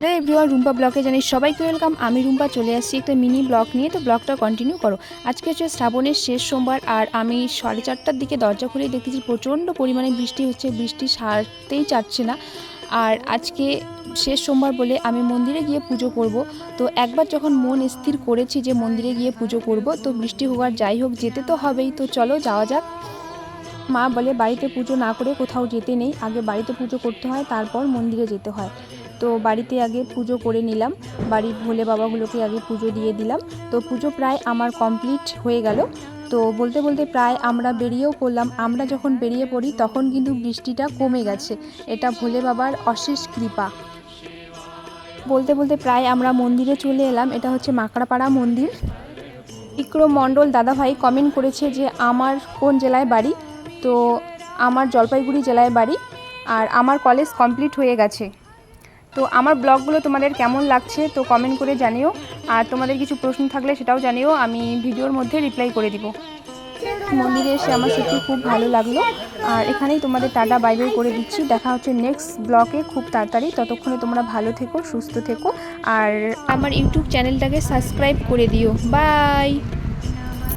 Hello everyone, Rumpa ব্লগে জানাই সবাইকে ওয়েলকাম। আমি রুম্পা চলে আসছি একটা মিনি ব্লগ নিয়ে। তো ব্লগটা কন্টিনিউ করো। আজকে হচ্ছে শ্রাবণের শেষ সোমবার, আর আমি 4:30টার দিকে দরজা খুলেই দেখতেছি প্রচণ্ড পরিমাণে বৃষ্টি হচ্ছে। বৃষ্টি সারতেই চাচ্ছে না। আর আজকে শেষ সোমবার বলে আমি মন্দিরে গিয়ে পুজো করব। তো একবার যখন মন স্থির করেছি যে মন্দিরে গিয়ে পুজো করব, তো বৃষ্টি হোক আর যাই হোক যেতে তো হবেই। তো চলো যাওয়া যাক। মা বলে বাড়িতে পুজো না করে কোথাও যেতে নেই, আগে বাড়িতে পুজো করতে হয়, তারপর মন্দিরে যেতে হয়। তো বাড়িতে আগে পুজো করে নিলাম, বাড়ির ভোলে বাবাগুলোকে আগে পুজো দিয়ে দিলাম। তো পুজো প্রায় আমার কমপ্লিট হয়ে গেল। তো বলতে বলতে প্রায় আমরা বেরিয়েও পড়লাম। আমরা যখন বেরিয়ে পড়ি তখন কিন্তু বৃষ্টিটা কমে গেছে। এটা ভোলে বাবার অশেষ কৃপা। বলতে বলতে প্রায় আমরা মন্দিরে চলে এলাম। এটা হচ্ছে মাকড়াপাড়া মন্দির। বিক্রম মণ্ডল দাদাভাই কমেন্ট করেছে যে আমার কোন জেলায় বাড়ি। তো আমার জলপাইগুড়ি জেলায় বাড়ি, আর আমার কলেজ কমপ্লিট হয়ে গেছে। তো আমার ব্লগগুলো তোমাদের কেমন লাগছে তো কমেন্ট করে জানিও, আর তোমাদের কিছু প্রশ্ন থাকলে সেটাও জানিও, আমি ভিডিওর মধ্যে রিপ্লাই করে দিব। মন্দিরে এসে আমার সত্যি খুব ভালো লাগলো। আর এখানেই তোমাদের টাটা বাই বাই করে দিচ্ছি। দেখা হচ্ছে নেক্সট ব্লগে খুব তাড়াতাড়ি। ততক্ষণে তোমরা ভালো থেকো, সুস্থ থেকো, আর আমার ইউটিউব চ্যানেলটাকে সাবস্ক্রাইব করে দিও। বাই।